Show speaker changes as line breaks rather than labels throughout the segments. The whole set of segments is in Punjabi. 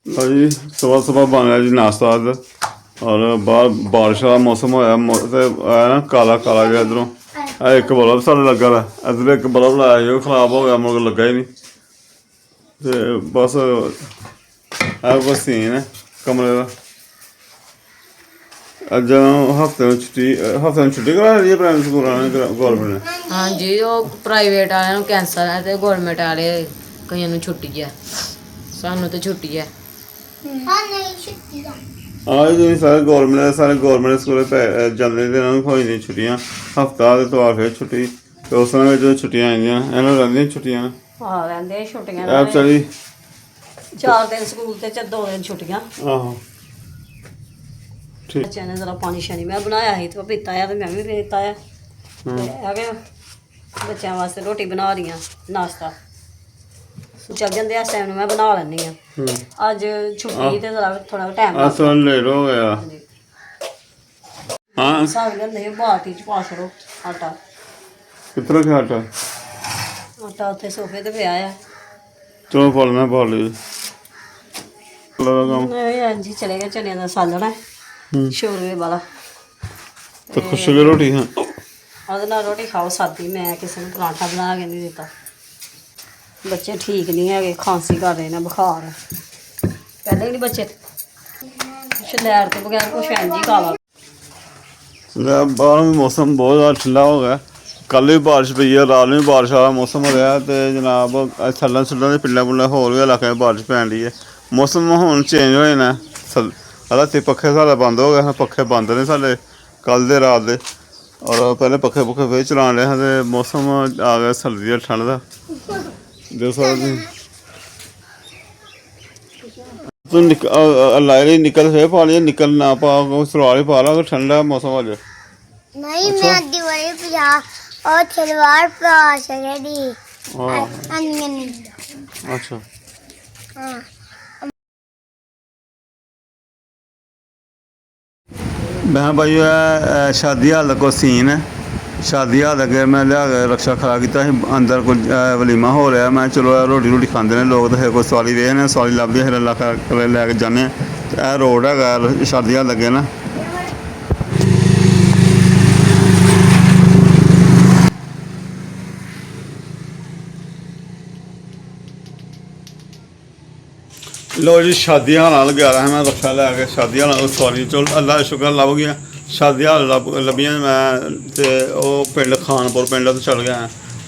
लो जी सुबह सुबह बन रहा जी नाश्ता अज और बाहर बारिश वाला मौसम होया ते आया ना काला काला गया इधरों एक बल्ब साढ़े लगा दा इधर एक बल्ब लाया जी खराब हो गया मगर लगा ही नहीं ते बस कोई सीन है कमरे का अज हफ्ते में छुट्टी करा दी है प्राइमरी स्कूल वाले गौरमेंट ने
हाँ जी वो प्राइवेट वाले कैंसल है तो गौरमेंट वाले कई छुट्टी है सानू तो छुट्टी है
हाँ जी सारे गौरमेंट स्कूल जाते तो इन्होंने हो जाती छुट्टियां हफ्ता तो बाद फिर छुट्टी तो उस समय जो छुट्टियां आइंदियां इन्होंने रहिंदियां छुट्टियां
हाँ रहंदे छुट्टियां
ऐ चली
4 दिन स्कूल ते 2 दिन छुट्टियां
आहो ठीक
बच्चों ने जरा पानी शानी मैं बनाया ही तो पीता है तो मैं भी पीता है बच्चों वास्ते रोटी बना रही हूँ नाश्ता चल जाते इस टाइम मैं बना लैनी हाँ अज छुट्टी तो जरा थोड़ा टाइम
लेट हो गया हाँ
साग लेंदे बाल्टी च पा छड़ो आटा
कितना रखा आटा
आटा उत्थे सोफे ते पिया है
चलो बोलना बोल
नहीं हाँ जी चले गए चने का सालन है शोरवे वाला
तो खुश हो गए रोटी हाँ
ਉਹਦੇ ਨਾਲ ਰੋਟੀ ਖਾਓ ਸਾਦੀ ਮੈਂ ਕਿਸੇ ਨੂੰ ਪਰਾਂਠਾ ਬਣਾ ਕੇ ਨਹੀਂ ਦਿੱਤਾ ਬੱਚੇ ਠੀਕ ਨਹੀਂ ਹੈਗੇ ਖਾਂਸੀ ਕਰ ਰਹੇ ਨੇ ਬੁਖਾਰ ਪਹਿਲੇ ਹੀ ਨਹੀਂ ਬੱਚੇ ਸ਼ਲੈਰ ਤੋਂ ਬਗੈਰ ਕੁਛ ਇੰਝ ਹੀ ਖਾ ਲਾ
बाहर मौसम बहुत ज़्यादा ठंडा हो गया कल भी बारिश पई है रात में भी बारिश वाला मौसम हो रहा तो जनाब थल्लों थल्लों के पिंडा पुंडा होर भी इलाके में बारिश पैन रही है मौसम हुण चेंज हो जाना राती पक्खे साढ़े बंद हो गए पक्खे बंद ने साढ़े कल दे रात दे और पहले पक्खे पुखे फिर चलान रहे हैं तो मौसम आ गया सर्दी का ठंड का देख सकते तू लाई निकल फिर पा लिया निकल ना पा सलवार ही पा ला अगर ठंडा मौसम हो जाए
नहीं मैं दिवाली पे और सलवार पे आ सकती
अच्छा
हाँ
मैं भाई शादी हाल को सीन है शादी हाल अगे मैं लिया रक्षा खड़ा किया अंदर कोई वलीमा हो रहा मैं चलो रोटी रोटी खाते हैं लोग तो फिर कोई सवारी वेखने सवारी लभदी फिर लैके जाने यह रोड है शादी हाल अगे ना लो जी शादी हाल गया रहा मैं रक्षा लैके शादी हाल सवारी चलो अल्लाह शुक्र लभ गया शादी हाल लभियां मैं तो पिंड खानपुर पिंड तो चल गया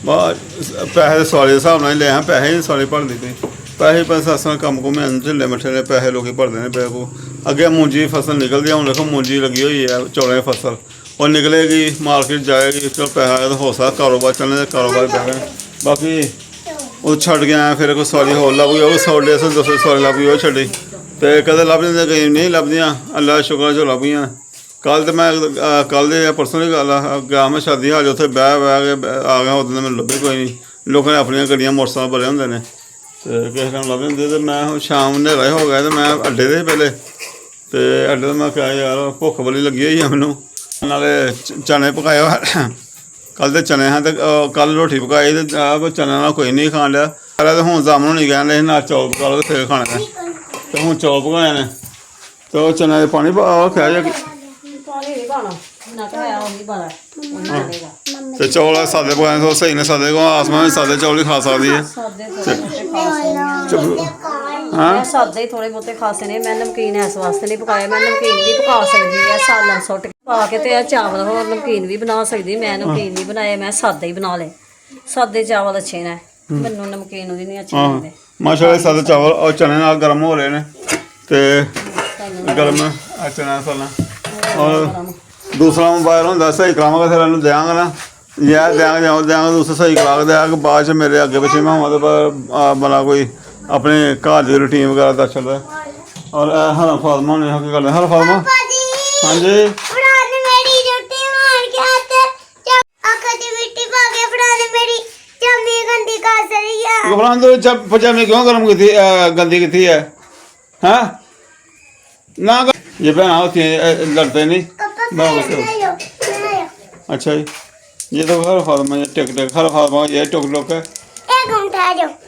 पैसे तो सवारी के हिसाब नाल ले आया पैसे नहीं सवारी भरती पई पैसे सत्स कम कुम ढिले मट्ठे ने पैसे लोग भरते हैं बेवकूफ अगे मूंजी फसल निकलती है हूँ देखो मूंजी लगी हुई है चौलें की फसल और निकलेगी मार्केट जाएगी चलो पैसा तो हो सकता कारोबार चलने कारोबार पैसे बाकी वो छड़ गया फिर कोई सवारी होर लभ गई वो 100-150 सवारी लभ गई वो छड़ी तो कदें लभ जाते कई नहीं लभदियां अल्लाह शुक्र जो लभ गई कल तो मैं कल परसों की गल गया मैं शादी हाल उत्थे बह के आ गया उस दिन मैं लभे कोई नहीं लोगों ने अपन गड्डियां मोटरसाइकिल भरे होंगे ने तो किस टाइम लभे होंगे तो मैं शाम न्हेरा हो गया तो मैं अड्डे से पहले तो अड्डे तो मैं क्या यार भुख बड़ी लगी हुई है मैनू नाले चने पकाए कल तो चने हैं तो कल रोटी पकाई तो चने ना कोई नहीं खान लिया पहले तो हूँ जामन नहीं कहने ना चौल पका लो फिर खाने तो हूँ चौल पकाए ने तो चने पानी क्या तो चौल सादे पकाने तो सही ने सादे को आसमान में सादे चौल ही खा सकती है
मैं सादे ही थोड़े बहुते खा सकने मैं नमकीन इस वास्ते नहीं पकाया मैं नमकीन भी पका सकती है सालन सुट पा के तो चावल होर नमकीन भी बना सकती मैं नमकीन भी बनाए मैं सादे ही बना ले सादे चावल अच्छे ने मैनू नमकीन भी नहीं अच्छे लगते
माशाल्लाह सादे चावल और चने नाल गर्म हो रहे ने ते गर्म चना साला और दूसरा मोबाइल होंगे सही करावांगा फिर इन्हूं देंगे ना यह देंगे दूसरा सही करा के देंगे बाद मेरे अगे पिछे मैं होवां तो बना कोई अपने घर की रूटीन वगैरह दस चलता है और हर फातमा ने क्या करना हर फातमा हाँ जी पजामी क्यों गर्म की गंदी की है हाँ ना ये भैन होती है लड़ते नहीं अच्छा जी ये तो हर फातमा टिक टिक हर फातमा ये टुक टुक है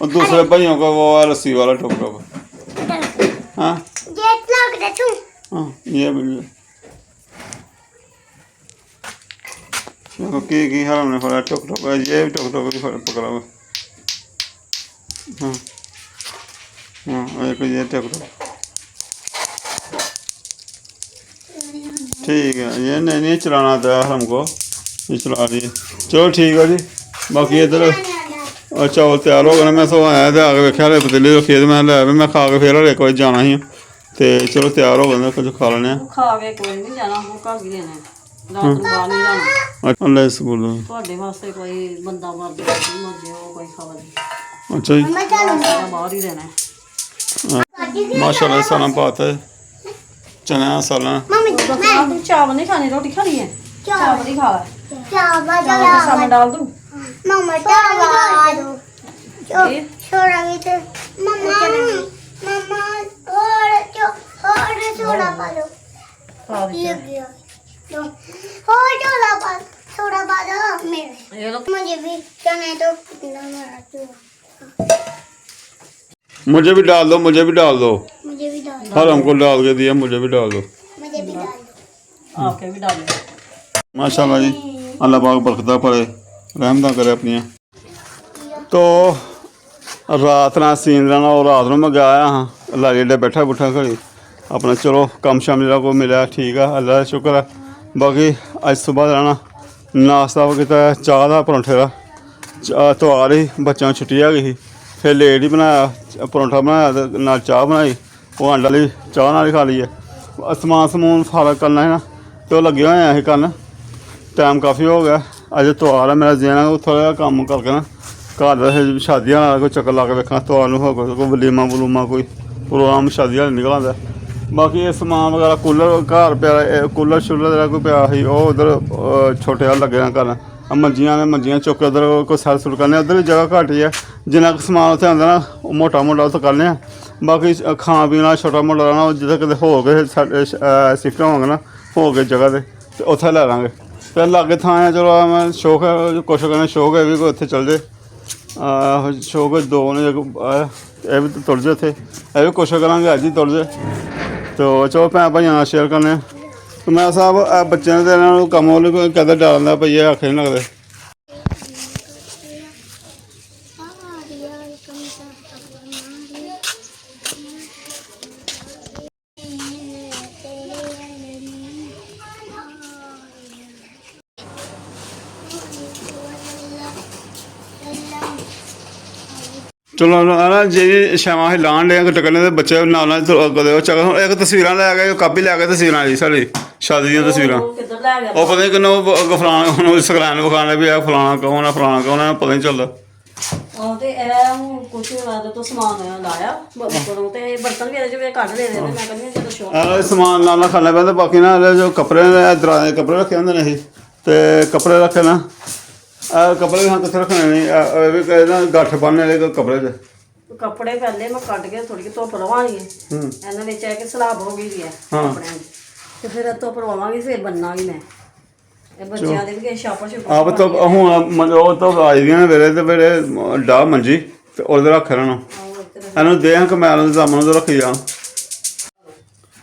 और दूसरे भाइयों का वो रस्सी वाला टुक टुक हाँ
गेट लॉक दे तू
हाँ ये वीडियो चलो की हर हमने फड़ा टोक टोक ये भी टोक टोक पकड़ा हुआ हाँ हाँ एक ये टोक टोक ठीक है ये नहीं चलाना था हमको ये चला रही है चलो ठीक है जी बाकी इधर और चौल तैयार हो गए मैं सो आया तो आगे वेख्या पतीली रखी तो मैं लै मैं खा के फिर हले कोई जाना ही तो चलो तैयार हो गए कुछ खा लेने
ਖਾ ਕੇ ਕੋਈ ਨਹੀਂ ਜਾਣਾ ਹੁਣ ਘਰ ਹੀ ਰਹਿਣਾ ਰਾਤ ਨੂੰ ਬਾਹਰ ਨਹੀਂ ਜਾਣਾ
अल्लाह स्कूल
ਤੁਹਾਡੇ ਵਾਸਤੇ ਕੋਈ ਬੰਦਾ ਮਰ ਜਾਏ ਮਰ ਜਾਏ ਉਹ ਕੋਈ ਖਬਰ ਨਹੀਂ
अच्छा जी
ਸਾਰਾ ਬਾਹਰ ਹੀ ਰਹਿਣਾ
माशाल्लाह सालन पाता है चना सालन
मम्मी
तू चावल नहीं खाने रोटी खानी है चावल ही खा ले
चावल
चावल के सामने डाल दूं
मम्मा चावल
ये
छोड़ा भी तो मम्मा मम्मा और थोड़ा पा लो
खा
ये
दे
गया और थोड़ा पा दो मेरे
ये लो
मुझे भी चने तो कितना मारा तू
मुझे भी डाल दो मुझे भी डाल दो
मुझे भी डाल
हर हमको डाल के दिया मुझे भी डाल दो
मुझे भी डाल दो
आपके भी डाल दो
माशाल्लाह जी अल्लाह पाक बरकत करे रहमत करे अपनियां तो रात ना सीन रहना और रात में मैं गया हाँ लारी अड्डे बैठा बुठा घड़ी अपना चलो कम शाम जो को मिला ठीक है अल्लाह का शुक्र है बाकी अज सुबह रहना नाश्ता किया चाह का परौंठे का तो आ रही बच्चों छुट्टी है गई फिर लेट ही बनाया परौंठा बनाया तो नाल चाह बनाई वो अंडा ली चाह नाल ही खा ली है समान समून फारा करना है ना तो लगे हुए हैं करन टाइम काफ़ी हो गया अज त्यौहार है मेरा देना थोड़ा जहा कम करके ना घर शादी कोई चक्कर ला के वेखना त्यौहार कोई वलीमा वलूमा कोई प्रोग्राम शादी निकल आंदा बाकी ये समान वगैरह कूलर घर पिया कूलर शूलर कोई पिया ही उधर छोटे हाल लगे करन मंजियां ने मंजियां चुक उधर कोई सैर सुर करने उधर भी जगह घट ही है जिन्ना समान उत्थे आंदा ना मोटा मोटा उत्थे करने बाकी खाना पीना छोटा मोटा रहना जित्थे किते हो गए शिफ्ट होंगे ना हो गए जगह ते उत्थे लै लांगे फिर लागे थां है चलो मैं शौक है कुछ करने शौक है भी कोई उत्थे चल जाए शौक दो ने ये भी तुर जाए उत्थे ये भी कोशिश करांगे अज ही तुर जाए तो चलो भैन भाइयों नाल शेयर करने तो मैं साहब बच्चों ने इन्होंने कम कदे डालना भाई ये आखे नहीं लगते चलो ना जी शामा अं लान लिया टकने के बच्चे नाल चल एक तस्वीर लै गए कापी लै गए तस्वीर जी साड़ी शादी दी तस्वीर
किधर ले गया
वो पता नहीं कि फलाना स्क्रैन विखाने भी फलाना कौन है फलाना कौन है पता नहीं चलता
ਤੇ ਇਹ ਹੁਣ ਕੁਛ ਰਾਤ ਤੋਂ ਸਮਾਨ ਲਾਇਆ ਬਰਤਨ ਤੇ ਇਹ ਬਰਤਨ ਵੀ ਇਹਦੇ ਵਿੱਚ ਕੱਢ ਲੈ ਰਹੇ ਨੇ ਮੈਂ ਕਹਿੰਦੀ ਹਾਂ ਜਦੋਂ ਸ਼ੌਕ
समान नाल खाना पैंदा बाकी ना जो कपड़े दराज दे कपड़े रखे होंदे ने असीं ते कपड़े रखे ना कपड़े भी हाँ कित्थे रखने नहीं ना गट्ठ पाने वाले कपड़े च
ਕੱਪੜੇ ਪਹਿਲੇ ਮੈਂ ਕੱਢ ਕੇ ਥੋੜੀ ਜਿਹੀ ਧੁੱਪ ਲਵਾਂਗੀ ਇਹਨਾਂ ਵਿੱਚ ਹੈ ਕਿ ਸਲਾਬ ਹੋ ਗਈ ਹੈ
ਹਾਂ।
ਕੱਪੜਿਆਂ ਦੀ ਤੇ ਫਿਰ ਧੁੱਪ ਲਵਾਵਾਂਗੀ ਫਿਰ ਬੰਨਾਂਗੀ ਮੈਂ ਇਹ ਬੱਚਿਆਂ ਦੇ ਵੀ ਛਾਪਾ ਛੁਪਾ
आप तो ਹੁਣ ਉਹ ਤਾਂ ਆ ਜਾਂਦੀਆਂ ਨੇ ਵੇਲੇ ਤੇ ਵੇਲੇ ਡਾਹ ਮੰਜੀ ਤੇ ਉਹਦੇ ਰੱਖ ਲੈਣਾ ਇਹਨੂੰ ਦੇ ਹਾਂ ਕਮੈਲ ਦੇ ਸਾਹਮਣੇ ਤੋਂ ਰੱਖੀ ਜਾ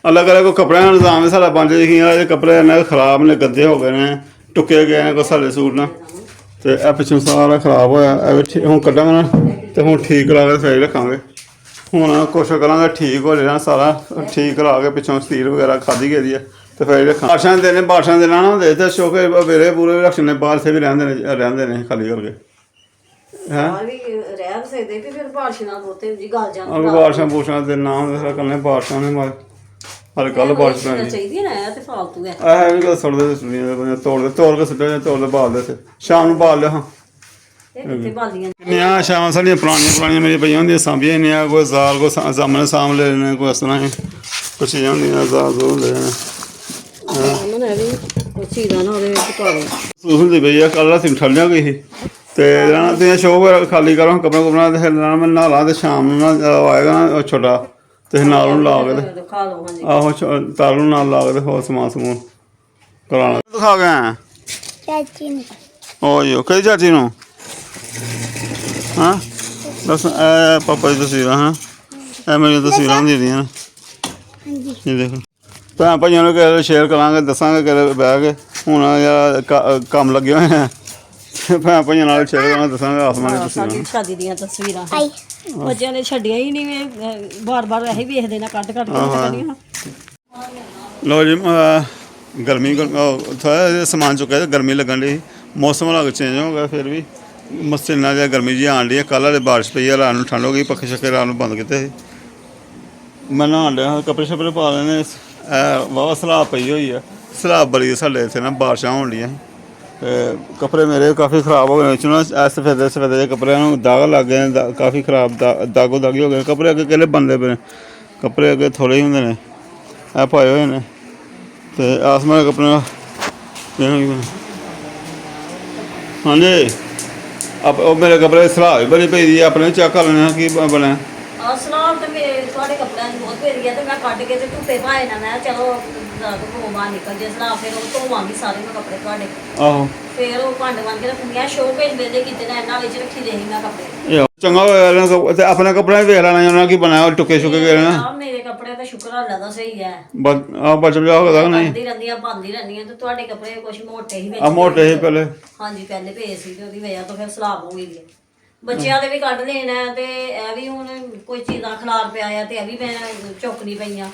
ਅਲੱਗ ਅਲੱਗ ਕੱਪੜਿਆਂ ਦਾ ਨਿਜ਼ਾਮ ਹੈ ਸਾਡਾ ਪੰਜ ਲਿਖੀਆਂ ਇਹ ਕੱਪੜੇ ਇਹਨਾਂ ਖਰਾਬ ਨੇ ਗੰਦੇ ਹੋ ਗਏ ਨੇ ਟੁੱਕੇ ਗਏ ਨੇ ਕੋਈ ਸਾਡੇ ਸੂਟ ਨਾ ਤੇ ਇਹ ਪਿੱਛੋਂ ਸਾਰਾ ਖਰਾਬ ਹੋਇਆ ਇਹ ਹੁਣ ਕੱਢਾਂਗੇ ਨਾ ਤੇ ਹੁਣ ਠੀਕ ਕਰਾ ਕੇ ਫੇਰ ਰੱਖਾਂਗੇ ਹੁਣ ਕੋਸ਼ਿਸ਼ ਕਰਾਂਗੇ ਠੀਕ ਹੋ ਜਾਣਾ ਸਾਰਾ ਠੀਕ ਕਰਾ ਕੇ ਪਿੱਛੋਂ ਸਟੀਲ ਵਗੈਰਾ ਖਾਧੀ ਗਈ ਹੈ ਤੇ ਫਿਰ ਰੱਖਾਂ ਬਾਰਸ਼ਾਂ ਦੇ ਨਾ ਹੁੰਦੇ ਤੇ ਸ਼ੋਕੇ ਵੇਲੇ ਪੂਰੇ ਰੱਖਣੇ ਬਾਹਰ ਸੇ ਵੀ ਰਹਿੰਦੇ ਨੇ ਖਾਲੀ ਕਰਕੇ ਹੈਂ
ਬਾਹਰ ਵੀ ਰਹਿ ਸਕਦੇ ਵੀ ਫਿਰ ਬਾਰਿਸ਼ ਨਾਲ ਬੋਤੇ ਜੀ ਗਲ ਜਾਂਦੇ
ਅਗਰ ਬਾਰਸ਼ਾਂ ਦੇ ਨਾ ਹੁੰਦੇ ਸਾਰਾ ਕਰਨੇ ਬਾਰਸ਼ਾਂ ਨੇ ਮਾਰ ਹਰ ਕੱਲ ਬਾਰਿਸ਼ ਪੈ ਗਈ
ਚਾਹੀਦੀ ਨਾ ਇਹ ਤੇ ਫਾਲਤੂ ਹੈ
ਇਹ ਵੀ ਕਦੇ ਸੁੱਟਦੇ ਸੁਣੀਆਂ ਤੋੜ ਕੇ ਸੁੱਟੇ ਤੋੜ ਕੇ ਬਾਲਦੇ ਤੇ ਸ਼ਾਮ ਨੂੰ ਬਾਲ ਲਿਆ ਹਾਂ
ਇਹ ਕਿੱਥੇ ਬਾਲੀਆਂ
ਨਿਆ ਸ਼ਾਮਾਂ ਸਾਡੀਆਂ ਪੁਰਾਣੀਆਂ ਮੇਰੀਆਂ ਪਈਆਂ ਹੁੰਦੀਆਂ ਸਾਂਭੀਆਂ ਨੇ ਕੋਈ ਜ਼ਾਲ ਕੋ ਸਾਹਮਣੇ ਸਾਂਭ ਲੈ ਨੇ ਕੋਈ ਇਸ ਤਰ੍ਹਾਂ ਕੁਛ ਚੀਜ਼ਾਂ ਹੁੰਦੀਆਂ ਜ਼ਾਲ ਜ਼ੋ ਲੈ ਨੇ
ਉਹਨਾਂ ਨੇ ਵੀ ਉਹ ਚੀਜ਼ਾਂ ਨਾ ਉਹਦੇ ਵਿੱਚ ਪਾ ਦੋ
ਹੁੰਦੀ ਪਈ ਆ ਕੱਲ੍ਹ ਰਾਤੀ ਠੱਲਿਆ ਗਈ ਸੀ ਤੇ ਰਹਿਣਾ ਤੇ ਸ਼ੋਅ ਖਾਲੀ ਕਰੋ ਕੱਪੜਾ ਕੁਪੜਾ ਤੇ ਫਿਰ ਰਹਿਣਾ ਮੈਂ ਨਹਾ ਲਾ ਤੇ ਸ਼ਾਮ ਨੂੰ ਨਾ ਆਏਗਾ ਨਾ ਛੋਟਾ ਤੇ ਨਾਲ ਨੂੰ ਲਾ ਕੇ ਤੇ
ਦਿਖਾ ਲਓ ਹਾਂਜੀ
ਆਹੋ ਤਾਰ ਨੂੰ ਨਾਲ ਲਾ ਕੇ ਤੇ ਹੋਰ ਸਮਾਨ ਸਮੂਨ ਕਰਾਉਣਾ ਦਿਖਾ ਗਿਆ
चाची ने
ਓਏ ਕਿਹੜੀ ਚਾਚੀ ਨੂੰ ਹਾਂ ਬਸ ਇਹ ਪਾਪਾ ਦੀ ਤਸਵੀਰਾਂ ਹਾਂ ਇਹ ਮੇਰੀਆਂ ਤਸਵੀਰਾਂ ਹੁੰਦੀਆਂ ਨੇ
ਹਾਂਜੀ
ਇਹ ਦੇਖੋ ਭੈਣ ਭਾਈਆਂ ਨੂੰ ਕਿਸੇ ਸ਼ੇਅਰ ਕਰਾਂਗੇ, ਦੱਸਾਂਗੇ ਕਿਸੇ ਬਹਿ ਕੇ। ਹੁਣ ਯਾਰ ਕੰਮ ਲੱਗੇ ਹੋਏ ਆ, ਭੈਣ ਭਾਈਆਂ ਨਾਲ ਸ਼ੇਅਰ ਕਰਾਂਗੇ, ਦੱਸਾਂਗੇ ਆਸਮਾਨ ਦੀ
ਸਾਡੀ
ਤਸਵੀਰਾਂ।
ਸ਼ਾਦੀ ਦੀਆਂ ਤਸਵੀਰਾਂ
ਆਈ
ਬੱਚਿਆਂ ਨੇ ਛੱਡਿਆ ਹੀ ਨਹੀਂ, ਬਾਰ-ਬਾਰ ਇਹੀ ਵੇਖਦੇ ਨਾ ਕੱਢ ਕੱਢ ਕੇ ਕਰਨੀਆਂ।
ਲੋ ਜੀ ਗਰਮੀ ਥੋੜ੍ਹਾ ਜਿਹਾ ਸਮਾਨ ਚੁੱਕਿਆ ਤੇ ਗਰਮੀ ਲੱਗਣ ਡਈ। ਮੌਸਮ ਲੱਗ ਚੇਂਜ ਹੋ ਗਿਆ, ਫਿਰ ਵੀ ਮਸੀਨਾ ਜਿਹਾ ਗਰਮੀ ਜਿਹੀ ਆਉਣ ਡਈ ਆ। ਕੱਲ੍ਹ ਵਾਲੇ ਬਾਰਿਸ਼ ਪਈ ਆ, ਰਾਤ ਨੂੰ ਠੰਡ ਹੋ ਗਈ, ਪੱਖੇ ਛੱਕੇ ਰਾਤ ਨੂੰ ਬੰਦ ਕੀਤੇ ਸੀ। ਮੈਂ ਨਹਾਉਣ ਡਿਆ, ਕੱਪੜੇ ਛੱਪੜੇ ਪਾ ਲੈਣੇ। ਵਾਹਵਾ ਸਲਾਬ ਪਈ ਹੋਈ ਆ, ਸਲਾਬ ਬੜੀ ਸਾਡੇ ਇੱਥੇ ਨਾ ਬਾਰਿਸ਼ਾਂ ਹੋਣ ਡੀਆਂ। ਅਤੇ ਕੱਪੜੇ ਮੇਰੇ ਕਾਫੀ ਖ਼ਰਾਬ ਹੋ ਗਏ, ਵਿੱਚ ਨਾ ਸਫੇਦੇ ਜਿਹੇ ਕੱਪੜਿਆਂ ਨੂੰ ਦਾਗ ਲੱਗ ਗਏ ਨੇ, ਕਾਫੀ ਖ਼ਰਾਬ ਦਾਗੋ ਦਾਗੀ ਹੋ ਗਏ ਕੱਪੜੇ। ਅੱਗੇ ਕਿਹੜੇ ਬਣਦੇ ਪਏ ਨੇ ਕੱਪੜੇ, ਅੱਗੇ ਥੋੜ੍ਹੇ ਹੀ ਹੁੰਦੇ ਨੇ, ਇਹ ਪਾਏ ਹੋਏ ਨੇ। ਅਤੇ ਆਸਮਾਨ ਦੇ ਕੱਪੜੇ ਹਾਂਜੀ ਉਹ ਮੇਰੇ ਕੱਪੜੇ ਸਲਾਹ ਵੀ ਬੜੀ ਪਈ ਦੀ ਆ, ਆਪਣੇ ਚੈੱਕ ਕਰ ਲੈਣੇ ਕੀ ਬਣਿਆ।
ਸਲਾਬ ਤੇ ਤੁਹਾਡੇ ਕੱਪੜਿਆਂ ਦੀ ਬਹੁਤ ਪਈ ਹੈ, ਤੇ ਮੈਂ ਕੱਢ ਕੇ ਤੇ ਧੁੱਪੇ ਪਾਏ ਨਾ, ਮੈਂ ਚਲੋ ਧੋ ਬਾਹਰ ਨਿਕਲ ਜੇ ਸਲਾਬ, ਫਿਰ ਉਹ ਧੋਵਾਂਗੀ ਸਾਰੇ ਮੈਂ ਕੱਪੜੇ ਤੁਹਾਡੇ।
ਆਹੋ
ਫਿਰ ਉਹ ਭਾਂਡੇ ਬਣ ਕੇ ਰੱਖਣੀਆਂ, ਸ਼ੋਅ ਪੇਜ ਮੇਰੇ ਕੀਤੇ ਨੇ, ਇਹਨਾਂ ਵਿੱਚ ਰੱਖੀ ਦੇ ਸੀ ਮੈਂ ਕੱਪੜੇ।
ਇਹ ਚੰਗਾ ਹੋਇਆ ਤੇ ਆਪਣੇ ਕੱਪੜਿਆਂ ਵੇਖ ਲੈਣਾ ਉਹਨਾਂ ਕੀ ਬਣਾਇਆ, ਉਹ ਟੁੱਕੇ ਸ਼ੁਕੇ ਗਏ ਨਾ।
ਆਹ ਮੇਰੇ ਕੱਪੜੇ ਤਾਂ ਸ਼ੁਕਰ ਅੱਲਾ ਦਾ ਸਹੀ ਹੈ,
ਬਚ ਬਚਾ ਹੋ ਨਹੀਂ
ਪਾਉਂਦੀ ਰਹਿੰਦੀਆਂ, ਤੇ ਤੁਹਾਡੇ ਕੱਪੜੇ ਕੁਝ ਮੋਟੇ ਹੀ ਵਿੱਚ
ਆ ਮੋਟੇ ਸੀ ਪਹਿਲੇ।
ਹਾਂਜੀ ਪਹਿਲੇ ਭੇਜ ਸੀ, ਤੇ ਉਹਦੀ ਵਜ੍ਹਾ ਤੋਂ ਫਿਰ ਸਲਾਬ ਹੋ ਗਈ ਹੈ। ਬੱਚਿਆਂ ਦੇ ਵੀ ਕੱਢ ਲੈਣਾ, ਤੇ ਇਹ ਵੀ ਹੁਣ ਕੋਈ ਚੀਜ਼ਾਂ ਖਲਾਰ ਪਿਆ ਆ, ਤੇ ਇਹ ਵੀ ਮੈਂ ਚੁੱਕਣੀ ਪਈਆਂ।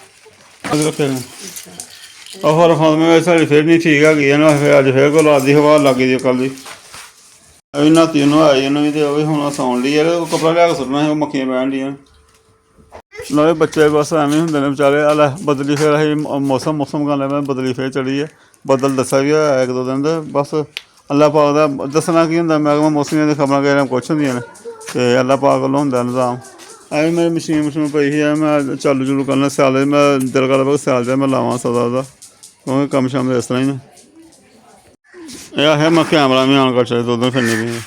ਹੋਰ ਫਾਰਮੇ ਸਾਡੀ ਫਿਰ ਨਹੀਂ ਠੀਕ ਹੈਗੀ ਹੈ ਨਾ, ਫਿਰ ਅੱਜ ਫਿਰ ਕੋਲ ਰਾਤ ਦੀ ਹਵਾ ਲੱਗ ਗਈ ਕੱਲ੍ਹ ਦੀ। ਇਹ ਨਾਤੀ ਉਹਨੂੰ ਆਈ ਇਹਨੂੰ ਵੀ, ਤੇ ਉਹ ਵੀ ਹੁਣ ਸੌਣ ਲਈ ਯਾਰ, ਉਹ ਕੱਪੜਾ ਲਿਆ ਕੇ ਸੁੱਟਣਾ ਸੀ, ਉਹ ਮੱਖੀਆਂ ਬਹਿਣ ਡੀਆਂ। ਨਾਲੇ ਬੱਚੇ ਬਸ ਐਵੇਂ ਹੁੰਦੇ ਨੇ ਵਿਚਾਰੇ। ਲੈ ਬਦਲੀ ਫਿਰ ਅਸੀਂ ਮੌਸਮ ਕਰ ਲਿਆ, ਬਦਲੀ ਫਿਰ ਚੜੀ ਹੈ। ਬੱਦਲ ਦੱਸਿਆ ਵੀ ਹੋਇਆ ਇੱਕ ਦੋ ਦਿਨ ਦੇ, ਬਸ ਅੱਲਾ ਪਾਕ ਦਾ ਦੱਸਣਾ ਕੀ ਹੁੰਦਾ। ਮੈਂ ਕਿਹਾ ਮੌਸਮੀਆਂ ਦੀਆਂ ਖਬਰਾਂ ਕਿਸੇ ਕੁਛ ਹੁੰਦੀਆਂ ਨੇ, ਅਤੇ ਅੱਲਾ ਪਾਕ ਵੱਲੋਂ ਹੁੰਦਾ ਨਿਜ਼ਾਮ। ਐਵੇਂ ਮੇਰੀ ਮਸ਼ੀਨ ਪਈ ਸੀ, ਮੈਂ ਚਾਲੂ ਚੂਲੂ ਕਰਨਾ ਸਿਆਲ, ਮੈਂ ਦਿਲ ਕਰਦਾ ਸਿਆਲ ਜਾ ਮੈਂ ਲਾਵਾਂ ਸਦਾ ਉਹਦਾ, ਕਿਉਂਕਿ ਕੰਮ ਸ਼ਾਮ ਇਸ ਤਰ੍ਹਾਂ ਹੀ ਨਾ। ਇਹ ਆਖਿਆ ਮੈਂ ਕੈਮਰਾ ਵੀ ਆਨ ਕਰ ਚਾਹੀਦਾ, ਦੋ ਦਿਨ ਫਿਰਨੀ ਪਈ।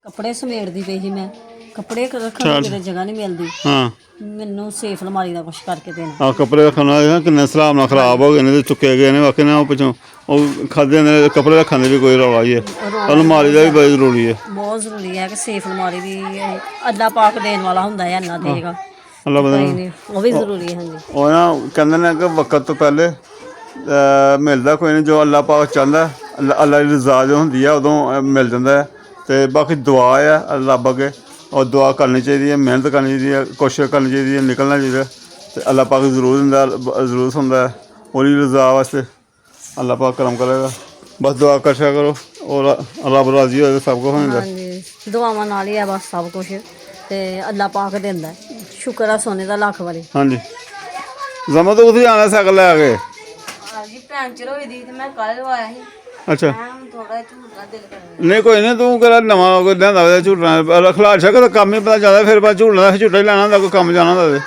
ਕੱਪੜੇ ਸਮੇਟਦੀ ਪਈ ਸੀ ਮੈਂ, ਕੱਪੜੇ ਰੱਖਣ ਨੂੰ ਕਿਤੇ ਜਗ੍ਹਾ ਨਹੀਂ ਮਿਲਦੀ।
ਹਾਂ
ਮੈਨੂੰ ਸੇਫ ਅਲਮਾਰੀ ਦਾ ਕੁਛ ਕਰਕੇ ਦੇਣਾ।
ਆਹ ਕੱਪੜੇ ਰੱਖਣ ਵਾਲੇ ਕਿੰਨੇ ਹਿਸਾਬ ਨਾਲ ਖ਼ਰਾਬ ਹੋ ਗਏ ਨੇ, ਤੇ ਚੁੱਕੇ ਗਏ ਨੇ ਵਾਕਈ ਨਾ। ਉਹ ਪਿੱਛੋਂ ਉਹ ਖਾਦੇ ਨੇ ਕੱਪੜੇ ਰੱਖਣ ਦੇ ਵੀ ਕੋਈ ਰੌਲਾ ਹੀ ਹੈ। ਅਲਮਾਰੀ ਦਾ ਵੀ ਬੜੀ ਜ਼ਰੂਰੀ ਹੈ,
ਬਹੁਤ ਜ਼ਰੂਰੀ ਹੈ ਕਿ ਸੇਫ ਅਲਮਾਰੀ ਵੀ ਅੱਲਾ ਪਾਕ ਦੇਣ ਵਾਲਾ ਹੁੰਦਾ ਹੈ, ਅੱਲਾ ਦੇਗਾ,
ਅੱਲਾ ਪਤਾ
ਉਹ ਵੀ ਜ਼ਰੂਰੀ ਹੈ। ਹਾਂਜੀ
ਉਹ ਨਾ ਕਹਿੰਦੇ ਨੇ ਕਿ ਵਕਤ ਤੋਂ ਪਹਿਲੇ ਮਿਲਦਾ ਕੋਈ ਨਹੀਂ, ਜੋ ਅੱਲਾ ਪਾਕ ਚਾਹੁੰਦਾ, ਅੱਲਾ ਦੀ ਰਜ਼ਾ ਜੋ ਹੁੰਦੀ ਆ ਉਦੋਂ ਮਿਲ ਜਾਂਦਾ ਹੈ। ਅਤੇ ਬਾਕੀ ਦੁਆ ਆ ਰੱਬ ਅੱਗੇ, ਔਰ ਦੁਆ ਕਰਨੀ ਚਾਹੀਦੀ ਹੈ, ਮਿਹਨਤ ਕਰਨੀ ਚਾਹੀਦੀ ਹੈ, ਕੋਸ਼ਿਸ਼ ਕਰਨੀ ਚਾਹੀਦੀ ਹੈ, ਨਿਕਲਣਾ ਚਾਹੀਦਾ। ਅਤੇ ਅੱਲਾ ਪਾਕ ਜ਼ਰੂਰ ਦਿੰਦਾ, ਜ਼ਰੂਰ ਹੁੰਦਾ ਉਹਦੀ ਰਜ਼ਾ ਵਾਸਤੇ। ਅੱਲਾ ਪਾਕ ਕਰਮ ਕਰੇਗਾ, ਬਸ ਦੁਆ ਕਰਿਆ ਕਰੋ, ਔਰ ਰੱਬ ਰਾਜ਼ੀ ਹੋਏ ਸਭ ਕੁਛ ਹੋ ਜਾਂਦਾ।
ਹਾਂਜੀ ਦੁਆਵਾਂ ਨਾਲ ਹੀ ਹੈ ਬਸ ਸਭ ਕੁਛ, ਅਤੇ ਅੱਲਾ ਪਾਕ ਦਿੰਦਾ। ਸ਼ੁਕਰ ਆ ਸੋਨੇ ਦਾ ਲੱਖ ਵਾਰੀ।
ਹਾਂਜੀ ਜ਼ਮਾ ਤੋਂ ਤੁਸੀਂ ਆਉਣਾ ਸਾਈਕਲ ਲੈ ਕੇ?
ਹਾਂਜੀ ਪੈਂਚਰ ਹੋਈ ਦੀ, ਤੇ ਮੈਂ ਕੱਲ੍ਹ ਲਵਾਇਆ ਸੀ।
ਅੱਛਾ
ਥੋੜਾ ਝੂਠਾ ਦਿਲ ਕਰ
ਨਹੀਂ ਕੋਈ ਨਹੀਂ, ਤੂੰ ਕਿਹੜਾ ਨਵਾਂ ਕੋਈ ਲਿਆਂਦਾ ਝੂਟਣਾ ਖਿਲਾਰ ਸਕਦਾ, ਕੰਮ ਹੀ ਪਤਾ ਚੱਲਦਾ। ਫਿਰ ਬਾਅਦ ਝੂਟਣਾ ਝੂਟਾ ਹੀ ਲੈਣਾ ਹੁੰਦਾ, ਕੋਈ ਕੰਮ ਜਾਣਾ ਹੁੰਦਾ।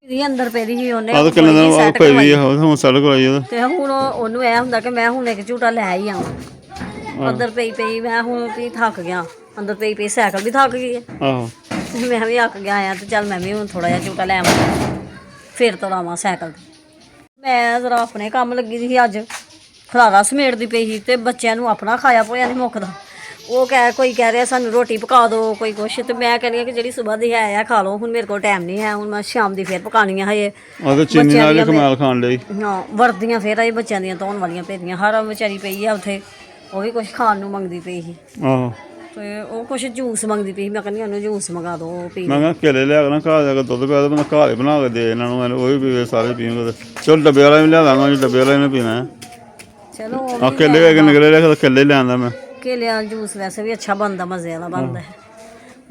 ਦੀ ਅੰਦਰ ਪਈ ਸੀ ਉਹਨੇ,
ਆਹ ਤਾਂ ਕਿੰਨੇ ਦਿਨ ਬਾਅਦ ਪਈ ਵੀ ਹੁਣ ਸੈੱਟ ਕਰਵਾਈ ਉਹਦਾ।
ਤੇ ਹੁਣ ਉਹਨੂੰ ਇਹ ਹੁੰਦਾ ਕਿ ਮੈਂ ਹੁਣ ਇੱਕ ਝੂਟਾ ਲੈ ਹੀ ਆਵਾਂ। ਅੰਦਰ ਪਈ ਮੈਂ ਹੁਣ ਵੀ ਥੱਕ ਗਿਆ, ਅੰਦਰ ਪਈ ਸਾਈਕਲ ਵੀ ਥੱਕ ਗਈ ਹੈ।
ਆਹੋ
ਮੈਂ ਵੀ ਅੱਕ ਗਿਆ ਆ, ਤੇ ਚੱਲ ਮੈਂ ਵੀ ਹੁਣ ਥੋੜਾ ਜਿਹਾ ਝੂਟਾ ਲੈ ਆਵਾਂ, ਫਿਰ ਤੋਂ ਲਾਵਾਂ ਸਾਈਕਲ। ਮੈਂ ਜ਼ਰਾ ਆਪਣੇ ਕੰਮ ਲੱਗੀ ਸੀ ਅੱਜ, ਖਲਾਰਾ ਸਮੇਟਦੀ ਪਈ ਸੀ, ਤੇ ਬੱਚਿਆਂ ਨੂੰ ਆਪਣਾ ਖਾਇਆ ਪੋਇਆ ਨਹੀਂ ਮੁੱਕਦਾ। ਉਹ ਕੋਈ ਕਹਿ ਰਿਹਾ ਸਾਨੂੰ ਰੋਟੀ ਪਕਾ ਦਿਓ, ਕੋਈ ਕੁਛ, ਤੇ ਮੈਂ ਕਹਿੰਦੀ ਹਾਂ ਕਿ ਜਿਹੜੀ ਸੁਬਾਹ ਦੀ ਹੈ ਆ ਖਾ ਲਓ, ਹੁਣ ਮੇਰੇ ਕੋਲ ਟਾਈਮ ਨਹੀਂ ਹੈ, ਹੁਣ ਮੈਂ ਸ਼ਾਮ ਦੀ ਫਿਰ ਪਕਾਉਣੀ ਆ ਹਜੇ।
ਉਹ ਤਾਂ ਚੀਨੀ ਨਾਲ ਹੀ ਕਮਾਲ ਖਾਣ ਲਈ।
ਹਾਂ ਵਰਦੀਆਂ ਫਿਰ ਆਏ ਬੱਚਿਆਂ ਦੀਆਂ ਧੋਣ ਵਾਲੀਆਂ ਭੇਜੀਆਂ, ਹਰ ਵਿਚਾਰੀ ਪਈ ਆ ਉੱਥੇ, ਉਹ ਵੀ ਕੁਛ ਖਾਣ ਨੂੰ ਮੰਗਦੀ ਪਈ ਸੀ।
ਆਹੋ
ਤੇ ਉਹ ਕੁਛ ਜੂਸ ਮੰਗਦੀ ਪਈ ਸੀ, ਮੈਂ ਕਹਿੰਦੀ ਉਹਨੂੰ ਜੂਸ ਮੰਗਾ ਦਿਓ, ਉਹ ਪੀ।
ਮੈਂ ਕਿਹਾ ਕੇਲੇ ਲਿਆ ਕੇ ਨਾ ਘਰ ਜਾ ਕੇ ਦੁੱਧ ਪਿਆ, ਬੰਦਾ ਘਰ ਹੀ ਬਣਾ ਕੇ ਦੇ ਇਹਨਾਂ ਨੂੰ, ਉਹ ਵੀ ਪੀਵੇ ਸਾਰੇ ਪੀਣਗੇ। ਚਲੋ ਡੱਬੇ ਵਾਲਾ ਵੀ ਲਿਆ ਦਾਂਗਾ, ਜੀ ਡੱਬੇ ਵਾਲਾ ਨੇ ਪੀਣਾ ਹੈ।
ਚਲੋ
ਆਹ ਕੇਲੇ ਵੇਖ ਕੇ ਨਿਕਲੇ ਲਿਆ, ਕੇਲੇ ਲਿਆਂਦਾ ਮੈਂ।
ਕੇਲਿਆਂ ਦਾ ਜੂਸ ਵੈਸੇ ਵੀ ਅੱਛਾ ਬਣਦਾ, ਮਜ਼ੇ ਵਾਲਾ ਬਣਦਾ ਹੈ।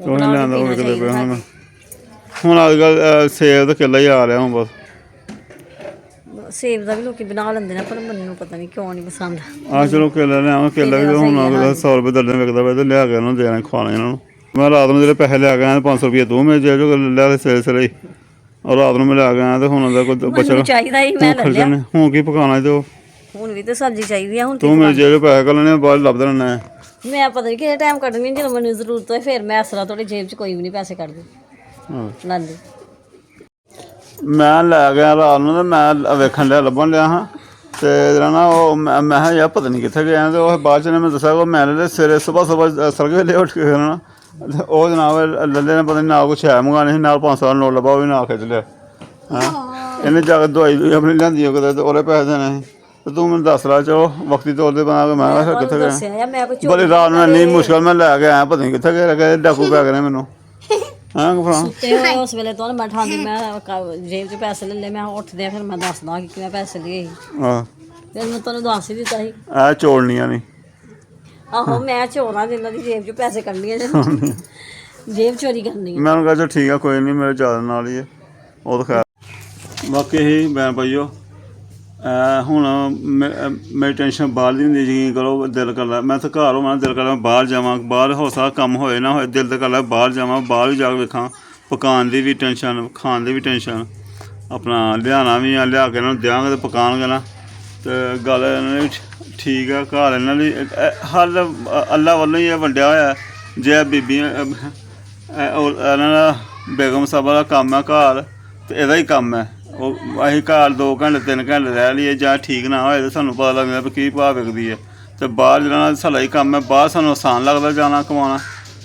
ਉਹ ਨਹੀਂ ਲਿਆਂਦਾ ਹੋਰ ਕਿਤੇ ਪਿਆ ਹੁਣ ਅੱਜ ਕੱਲ੍ਹ ਸੇਬ ਤਾਂ ਕੇਲਾ ਹੀ ਆ ਰਿਹਾ ਹੁਣ ਬਸ।
ਸੇਬ ਦਾ ਵੀ ਲੋਕੀ ਬਣਾ ਲੈਂਦੇ ਨੇ, ਪਰ ਮੈਨੂੰ ਪਤਾ ਨਹੀਂ ਕਿਉਂ ਨਹੀਂ ਪਸੰਦ।
ਆਹ ਚਲੋ ਕੇਲਾ ਲਿਆਵਾਂ, ਕੇਲਾ ਵੀ ਹੁਣ 100 ਰੁਪਏ ਦਰਜਨ ਵਿਕਦਾ ਪਿਆ, ਤੇ ਲਿਆ ਕੇ ਇਹਨਾਂ ਨੂੰ ਦੇਣਾ, ਖਵਾਉਣਾ ਇਹਨਾਂ ਨੂੰ। ਮੈਂ ਰਾਤ ਨੂੰ ਜਿਹੜੇ ਪੈਸੇ ਲਿਆ ਕੇ ਆਇਆ 500 ਰੁਪਏ ਤੂੰ ਮੇਰੇ ਜੇਬ ਚੋਂ ਲਿਆ ਕੇ ਸਿਰੇ ਹੀ, ਔਰ ਰਾਤ ਨੂੰ ਮੈਂ ਲਿਆ ਕੇ ਆਇਆ, ਤੇ ਹੁਣ ਉਹਦਾ ਕੋਈ ਬਚਾ
ਚਾਹੀਦਾ ਹੀ ਮੈਂ ਲੈ ਲਿਆ।
ਹੁਣ ਕੀ ਪਕਾਉਣਾ ਤੇ
ਹੁਣ ਵੀ ਤੇ ਸਬਜ਼ੀ ਚਾਹੀਦੀ ਆ। ਹੁਣ
ਤੂੰ ਮੇਰੇ ਜੇਬ ਚੋਂ ਪੈਸੇ ਕਰ ਲੈਣੇ, ਬਾਅਦ ਲੱਭਦਾ ਰਹਿਣਾ।
ਮੈਂ ਪਤਾ ਨਹੀਂ ਕਿਹੜੇ ਟਾਈਮ ਕੱਢਣੀ, ਜਦੋਂ ਮੈਨੂੰ ਜ਼ਰੂਰਤ ਹੋਏ ਫਿਰ ਮੈਂ ਅਸਰਾ ਤੁਹਾਡੀ ਜੇਬ 'ਚ ਕੋਈ ਵੀ ਨਹੀਂ ਪੈਸੇ ਕੱਢਦੀ ਲੈਂਦੀ।
ਮੈਂ ਲੈ ਗਿਆ ਰਾਤ ਨੂੰ, ਤੇ ਮੈਂ ਵੇਖਣ ਲਿਆ ਲੱਭਣ ਲਿਆ ਹਾਂ, ਤੇ ਜਿਹੜਾ ਨਾ ਉਹ ਮੈਂ ਕਿਹਾ ਯਾਰ ਪਤਾ ਨਹੀਂ ਕਿੱਥੇ ਗਿਆ, ਤੇ ਉਹ ਬਾਅਦ 'ਚ ਨੇ ਮੈਨੂੰ ਦੱਸਿਆ ਉਹ ਮੈਂ ਸਵੇਰੇ ਸੁਬਾਹ ਸੜਕ ਵੇਲੇ ਉੱਠ ਕੇ ਨਾ ਤੇ ਉਹ ਜਨਾਬ ਲੱਲੇ ਨੇ ਪਤਾ ਨਹੀਂ ਨਾਲ ਕੁਛ ਹੈ ਮੰਗਾਣੇ ਸੀ, ਨਾਲ 500 ਦਾ ਨੋਟ ਲੱਭਾ, ਉਹ ਵੀ ਨਾਲ ਖਿੱਚ ਲਿਆ। ਹਾਂ ਇਹਨੇ ਜਾ ਕੇ ਦਵਾਈ ਆਪਣੀ ਲਿਆਂਦੀ ਕਿਤੇ ਤੇ ਉਹਦੇ ਪੈਸੇ ਦੇਣੇ ਸੀ। ਤੇ ਤੂੰ ਮੈਨੂੰ ਦੱਸ ਲਾ, ਚਲੋ ਵਕਤੀ ਤੌਰ ਤੇ ਬਣਾ ਕੇ ਮੈਂ ਕਿਹਾ ਫਿਰ ਕਿੱਥੇ
ਦੱਸਿਆ
ਗਿਆ।
ਆ ਮੈਂ ਕੋਈ
ਬੜੀ ਰਾਤ ਨੂੰ ਇੰਨੀ ਮੁਸ਼ਕਲ ਮੈਂ ਲੈ ਕੇ ਆਇਆ, ਪਤਾ ਨਹੀਂ ਕਿੱਥੇ ਗਏ, ਡਾਕੂ ਪੈ ਗਏ ਨੇ ਮੈਨੂੰ। ਹਾਂ ਭਰਾ
ਸੁੱਤੇ ਹੋਏ ਉਸ ਵੇਲੇ ਤੋਂ ਮੈਂ ਠਾਂਦੀ, ਮੈਂ ਜੇਬ 'ਚ ਪੈਸੇ ਲੈ ਲਏ, ਮੈਂ ਉੱਠਦੇ ਫਿਰ ਮੈਂ ਦੱਸਦਾ ਕਿ ਕਿਵੇਂ ਪੈਸੇ ਲਏ।
ਹਾਂ
ਫਿਰ ਮੈਂ ਤੁਹਾਨੂੰ ਦੱਸ ਹੀ ਦਿੱਤਾ ਸੀ।
ਇਹ ਚੋਲਣੀਆਂ ਨਹੀਂ।
ਆਹੋ ਮੈਂ ਚੋਰਾਂ ਜਿਨ੍ਹਾਂ ਦੀ ਜੇਬ 'ਚ ਪੈਸੇ ਕੱਢਣੀਆਂ ਜੇਬ ਚੋਰੀ ਕਰਨੀ।
ਮੈਂ ਉਹਨੂੰ ਕਿਹਾ ਚੱਲ ਠੀਕ ਆ, ਕੋਈ ਨਹੀਂ, ਮੇਰੇ ਜ਼ਿਆਦਾ ਨਾਲ ਹੀ ਹੈ ਉਹ ਤਾਂ ਖੈਰ। ਬਾਕੀ ਇਹੀ ਮੈਂ ਭਾਈਓ ਹੁਣ ਮੇਰੀ ਟੈਨਸ਼ਨ ਬਾਹਰ ਦੀ ਹੁੰਦੀ, ਯਕੀਨ ਕਰੋ ਦਿਲ ਕਰਦਾ ਮੈਂ ਤਾਂ ਘਰ ਹੋਵਾਂ, ਦਿਲ ਕਰਦਾ ਬਾਹਰ ਜਾਵਾਂ, ਬਾਹਰ ਹੋ ਸਕਦਾ ਕੰਮ ਹੋਏ ਨਾ ਹੋਏ, ਦਿਲ ਤਾਂ ਕਰਦਾ ਬਾਹਰ ਜਾਵਾਂ, ਬਾਹਰ ਵੀ ਜਾ ਕੇ ਵੇਖਾਂ। ਪਕਾਉਣ ਦੀ ਵੀ ਟੈਨਸ਼ਨ, ਖਾਣ ਦੀ ਵੀ ਟੈਨਸ਼ਨ, ਆਪਣਾ ਲਿਆਉਣਾ ਵੀ ਆ, ਲਿਆ ਕੇ ਇਹਨਾਂ ਨੂੰ ਦਿਆਂਗੇ ਤੇ ਪਕਾਉਣਗੇ ਨਾ। ਤੇ ਗੱਲ ਇਹਨਾਂ ਦੀ ਠੀਕ ਆ, ਘਰ ਇਹਨਾਂ ਦੀ ਹਰ ਅੱਲਾ ਵੱਲੋਂ ਹੀ ਇਹ ਵੰਡਿਆ ਹੋਇਆ। ਜੇ ਬੀਬੀਆਂ ਇਹਨਾਂ ਦਾ ਬੇਗਮ ਸਾਹਿਬਾ ਦਾ ਕੰਮ ਹੈ ਘਰ, ਤੇ ਇਹਦਾ ਹੀ ਕੰਮ ਹੈ। ਉਹ ਅਸੀਂ ਘਰ 2 ਘੰਟੇ 3 ਘੰਟੇ ਰਹਿ ਲਈਏ ਜਾਂ ਠੀਕ ਨਾ ਹੋਏ ਤਾਂ ਸਾਨੂੰ ਪਤਾ ਲੱਗਦਾ ਵੀ ਕੀ ਭਾਅ ਵਿਕਦੀ ਹੈ। ਅਤੇ ਬਾਹਰ ਜਿਹੜਾ ਸਾਡਾ ਹੀ ਕੰਮ ਹੈ, ਬਾਹਰ ਸਾਨੂੰ ਆਸਾਨ ਲੱਗਦਾ ਜਾਣਾ ਕਮਾਉਣਾ,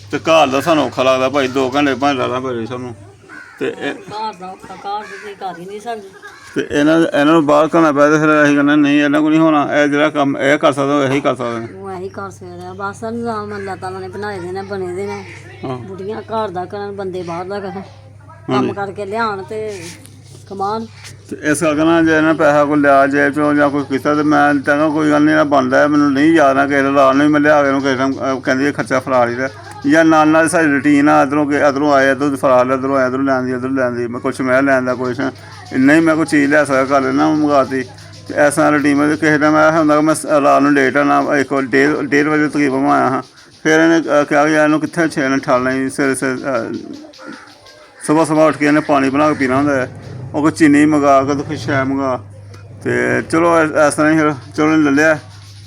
ਅਤੇ ਘਰ ਦਾ ਸਾਨੂੰ ਔਖਾ ਲੱਗਦਾ ਭਾਈ 2 ਘੰਟੇ ਭਾਵੇਂ ਰਹਿਣਾ ਪਵੇ ਸਾਨੂੰ। ਅਤੇ
ਘਰ ਦਾ ਔਖਾ, ਘਰ ਦੀ ਕਰ ਹੀ ਨਹੀਂ ਸਕਦੀ।
ਅਤੇ ਇਹਨਾਂ ਨੂੰ ਬਾਹਰ ਕਰਨਾ ਪਿਆ, ਅਤੇ ਫਿਰ ਅਸੀਂ ਕਹਿੰਦੇ ਨਹੀਂ ਇਹਨਾਂ ਕੋਲ ਨਹੀਂ ਹੋਣਾ, ਇਹ ਜਿਹੜਾ ਕੰਮ ਇਹ ਕਰ ਸਕਦੇ ਉਹ ਇਹੀ ਕਰ ਸਕਦੇ ਨੇ।
ਉਹ ਇਹੀ ਕਰ ਸਕਦਾ ਬਸ, ਨਿਜ਼ਾਮ ਅੱਲਾਹ ਤਾਲਾ ਨੇ ਬਣਾਏ ਦੇ ਨੇ, ਬਣੇ ਦੇ ਨੇ।
ਹਾਂ
ਬੁੜੀਆਂ ਘਰ ਦਾ ਕਰਨ, ਬੰਦੇ ਬਾਹਰ ਦਾ ਕਰਨ, ਕੰਮ ਕਰਕੇ ਲਿਆਉਣ ਤੇ ਕਮਾਨ।
ਅਤੇ ਇਸ ਕਰਕੇ ਨਾ ਜੇ ਇਹਨਾਂ ਪੈਸਾ ਕੋਈ ਲਿਆ ਜੇਬ 'ਚੋਂ ਜਾਂ ਕੋਈ ਕੀਤਾ, ਤਾਂ ਮੈਂ ਕਹਿੰਦਾ ਕੋਈ ਗੱਲ ਨਹੀਂ, ਇਹਨਾਂ ਬਣਦਾ ਮੈਨੂੰ ਨਹੀਂ ਯਾਦ ਨਾ ਕਿਸੇ ਰਾਤ ਨੂੰ ਮੈਂ ਲਿਆ ਕੇ ਨੂੰ ਕਿਸੇ ਟਾਈਮ ਕਹਿੰਦੀ ਇਹ ਖਰਚਾ ਫੜਾ ਲਈ ਦਾ, ਜਾਂ ਨਾਲ ਨਾਲ ਸਾਡੀ ਰੂਟੀਨ ਆ, ਇੱਧਰੋਂ ਆਏ ਇੱਧਰੋਂ ਫੜਾ ਲਿਆ, ਇੱਧਰੋਂ ਲੈਂਦੀ ਮੈਂ ਕੁਛ ਮੈਂ ਲੈਣ ਦਾ ਕੁਛ ਨਹੀਂ, ਮੈਂ ਕੋਈ ਚੀਜ਼ ਲੈ ਸਕਦਾ ਘਰ ਨਾ ਮੰਗਵਾਤੀ। ਅਤੇ ਇਸ ਤਰ੍ਹਾਂ ਰੂਟੀਨ ਵਿੱਚ ਕਿਸੇ ਟਾਈਮ ਇਹ ਹੁੰਦਾ ਕਿ ਮੈਂ ਰਾਤ ਨੂੰ ਲੇਟ ਆਣਾ, 1-1:30 ਵਜੇ ਤਕਰੀਬਨ ਮੈਂ ਆਇਆ ਹਾਂ। ਫਿਰ ਇਹਨੇ ਕਿਹਾ ਕਿ ਇਹਨੂੰ ਕਿੱਥੇ 6 ਨੇ ਠਾਲਣਾ ਸੀ, ਸਵੇਰੇ ਸੁਬਾਹ ਉੱਠ ਕੇ ਇਹਨੇ ਪਾਣੀ ਬਣਾ ਕੇ ਪੀਣਾ ਹੁੰਦਾ ਹੈ। ਉਹ ਕੋਈ ਚੀਨੀ ਮੰਗਾ ਕੇ ਕੋਈ ਸ਼ੈ ਮੰਗਾ, ਅਤੇ ਚਲੋ ਇਸ ਤਰ੍ਹਾਂ ਹੀ ਫਿਰ ਚਲੋ ਲੈ ਲਿਆ।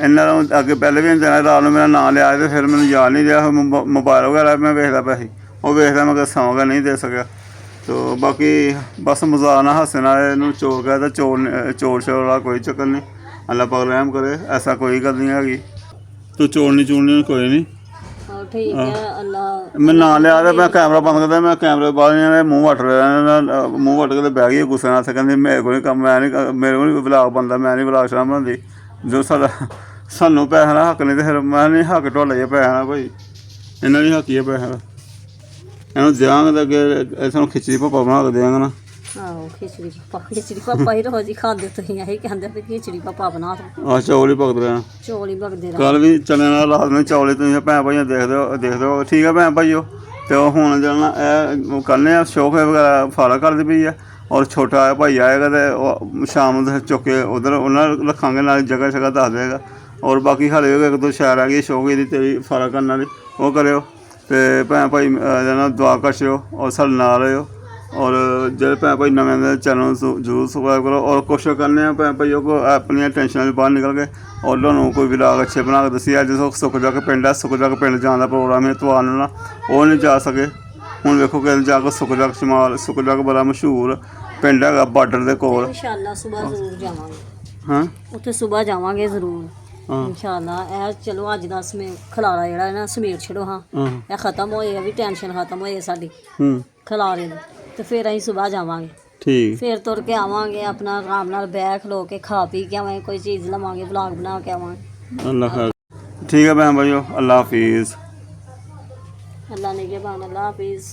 ਇਹਨਾਂ ਨੂੰ ਅੱਗੇ ਪਹਿਲੇ ਵੀ ਦੇਣਾ, ਰਾਤ ਨੂੰ ਮੇਰਾ ਨਾਂ ਲਿਆ ਅਤੇ ਫਿਰ ਮੈਨੂੰ ਯਾਦ ਨਹੀਂ ਰਿਹਾ, ਮੋਬਾਇਲ ਵਗੈਰਾ ਮੈਂ ਵੇਖਦਾ ਪਿਆ ਸੀ, ਉਹ ਵੇਖਦਾ ਮੈਂ ਸੌਂਗਾ ਨਹੀਂ ਦੇ ਸਕਿਆ। ਤੋ ਬਾਕੀ ਬਸ ਮਜ਼ਾਕ ਨਾਲ ਹਾਸੇ ਨਾਲ ਇਹਨੂੰ ਚੋਰ ਕਹਿ ਤਾ, ਚੋਰ ਵਾਲਾ ਕੋਈ ਚੱਕਰ ਨਹੀਂ, ਅੱਲਾ ਪਾਕ ਰਹਿਮ ਕਰੇ, ਐਸਾ ਕੋਈ ਗੱਲ ਨਹੀਂ ਹੈਗੀ। ਤੂੰ ਚੋਰਨੀ ਕੋਈ ਨਹੀਂ।
ਠੀਕ ਹੈ ਅੱਲਾਹ।
ਮੈਂ ਨਾਂ ਲਿਆ ਤੇ ਮੈਂ ਕੈਮਰਾ ਬੰਦ ਕਰਦਾ, ਮੈਂ ਕੈਮਰੇ ਬਾਅਦ ਇਹਨਾਂ ਨੇ ਮੂੰਹ ਵੱਟ ਲਿਆ, ਮੂੰਹ ਵੱਟ ਕੇ ਤੇ ਬਹਿ ਗਈ ਗੁੱਸੇ ਨਾਲ। ਕਹਿੰਦੀ ਮੇਰੇ ਕੋਲ ਨਹੀਂ ਕੰਮ, ਮੈਂ ਨਹੀਂ, ਮੇਰੇ ਕੋਲ ਨਹੀਂ ਵਲੋਗ ਬਣਦਾ, ਮੈਂ ਨਹੀਂ ਵਲੋਗ ਸ਼ਾਮ ਬਣਾਉਂਦੀ। ਜੋ ਸਾਨੂੰ ਪੈਸਿਆਂ ਦਾ ਹੱਕ ਨਹੀਂ, ਤੇ ਫਿਰ ਮੈਂ ਨਹੀਂ ਹੱਕ ਢੋਲੇ ਜੇ ਪੈਸਿਆਂ ਦਾ ਭਾਈ, ਇਹਨਾਂ ਦੀ ਹੱਕ ਹੀ ਹੈ ਪੈਸਿਆਂ ਦਾ। ਇਹਨੂੰ ਦਿਆਂਗੇ ਤਾਂ ਅੱਗੇ ਸਾਨੂੰ ਖਿਚੜੀ ਭਾਪਾ ਬਣਾ ਕੇ ਦਿਆਂਗੇ ਨਾ।
ਆਹੋ ਖਿਚੜੀ ਪਾਪਾ ਹੀ ਰੋਜ਼ ਹੀ ਖਾਂਦੇ, ਤੁਸੀਂ ਇਹੀ ਕਹਿੰਦੇ ਵੀ ਖਿਚੜੀ ਪਾਪਾ ਬਣਾ ਦੋ।
ਆਹ ਚੌਲ ਹੀ ਪਕਦੇ ਰਹੇ,
ਚੌਲ ਹੀ ਬਗਦੇ ਰਹੇ।
ਕੱਲ੍ਹ ਵੀ ਚਨੇ ਨਾਲ ਰਾਤ ਨੂੰ ਚੌਲੇ, ਤੁਸੀਂ ਭੈਣ ਭਾਈਆਂ ਦੇਖਦੇ ਹੋ ਠੀਕ ਹੈ ਭੈਣ ਭਾਈਓ। ਅਤੇ ਉਹ ਹੁਣ ਜਿਹੜਾ ਇਹ ਕਰਨੇ ਆ ਸ਼ੌਕ ਵਗੈਰਾ ਫਾਲਾ ਕਰਦੀ ਪਈ ਆ, ਔਰ ਛੋਟਾ ਭਾਈ ਆਏਗਾ ਅਤੇ ਉਹ ਸ਼ਾਮ ਨੂੰ ਚੁੱਕ ਕੇ ਉੱਧਰ ਉਹਨਾਂ ਰੱਖਾਂਗੇ, ਨਾਲ ਜਗ੍ਹਾ ਸ਼ਗ੍ਹਾ ਦੱਸ ਦੇਗਾ। ਔਰ ਬਾਕੀ ਹਾਲੇ 1-2 ਸ਼ਹਿਰ ਆ ਗਈ ਸ਼ੌਕ ਇਹਦੀ ਤੇਰੀ ਫਾਲਾ ਕਰਨ ਵਾਲੀ, ਉਹ ਕਰਿਓ। ਅਤੇ ਭੈਣ ਭਾਈ ਜਿਹੜਾ ਦੁਆ ਕਰਿਓ ਔਰ ਸਾਡੇ ਨਾਲ ਰਹੋ। ਔਰ ਜਿਹੜੇ ਭੈਣ ਭਾਈ ਨਵੇਂ ਦੇ ਚੈਨਲ ਨੂੰ ਜ਼ਰੂਰ ਸਬਸਕ੍ਰਾਈਬ ਕਰੋ। ਔਰ ਕੋਸ਼ਿਸ਼ ਕਰਨੇ ਆ ਭੈਣ ਭਾਈਓ ਕੋ ਆਪਣੀਆਂ ਟੈਨਸ਼ਨਾਂ ਤੋਂ ਬਾਹਰ ਨਿਕਲ ਕੇ, ਔਰ ਤੁਹਾਨੂੰ ਕੋਈ ਵਲੋਗ ਅੱਛੇ ਬਣਾ ਕੇ ਦੱਸੀ। ਅੱਜ ਸੁੱਕ ਜਾ ਕੇ ਪਿੰਡ ਹੈ, ਸੁੱਕ ਜਾ ਕੇ ਪਿੰਡ ਜਾਣ ਦਾ ਪ੍ਰੋਗਰਾਮ ਹੈ ਇਤਵਾਰ ਨੂੰ ਨਾ, ਉਹ ਨਹੀਂ ਜਾ ਸਕੇ। ਹੁਣ ਵੇਖੋ ਕਿ ਜਾ ਕੇ ਸੁੱਕ ਜਾ ਕੇ ਬੜਾ ਮਸ਼ਹੂਰ ਪਿੰਡ ਹੈਗਾ ਬਾਰਡਰ ਦੇ ਕੋਲ।
ਇਨਸ਼ਾਅੱਲਾ ਸੁਬਾਹ ਜ਼ਰੂਰ ਜਾਵਾਂਗੇ।
ਹਾਂ
ਉੱਥੇ ਸੁਬਾਹ ਜਾਵਾਂਗੇ ਜ਼ਰੂਰ
ਹਾਂ
ਇਨਸ਼ਾਅੱਲਾ। ਇਹ ਚਲੋ ਅੱਜ ਦਾ ਖਲਾਰਾ ਜਿਹੜਾ ਨਾ ਸਮੇਟ ਛੱਡੋ। ਹਾਂ ਇਹ ਖਤਮ ਹੋਏ, ਵੀ ਟੈਨਸ਼ਨ ਖਤਮ ਹੋਏ ਸਾਡੀ ਖਲਾਰੇ ਦੀ, ਤੇ ਫਿਰ ਅਸੀਂ ਸੁਬਾਹ ਜਾਵਾਂਗੇ।
ਠੀਕ,
ਫਿਰ ਤੁਰ ਕੇ ਆਵਾਂਗੇ, ਆਪਣਾ ਆਰਾਮ ਨਾਲ ਬਹਿ ਖਲੋ ਕੇ ਖਾ ਪੀ ਕੇ ਆਵਾਂਗੇ, ਕੋਈ ਚੀਜ਼ ਲਵਾਂਗੇ, ਵਲੌਗ ਬਣਾ ਕੇ ਆਵਾਂਗੇ।
ਅੱਲਾ ਖੈਰ। ਠੀਕ ਹੈ ਭੈਣ ਭਾਈਓ, ਅੱਲਾ ਹਾਫਿਜ਼।
ਅੱਲਾ ਨੇ ਕੇ ਬਾਨ, ਅੱਲਾ ਹਾਫਿਜ਼।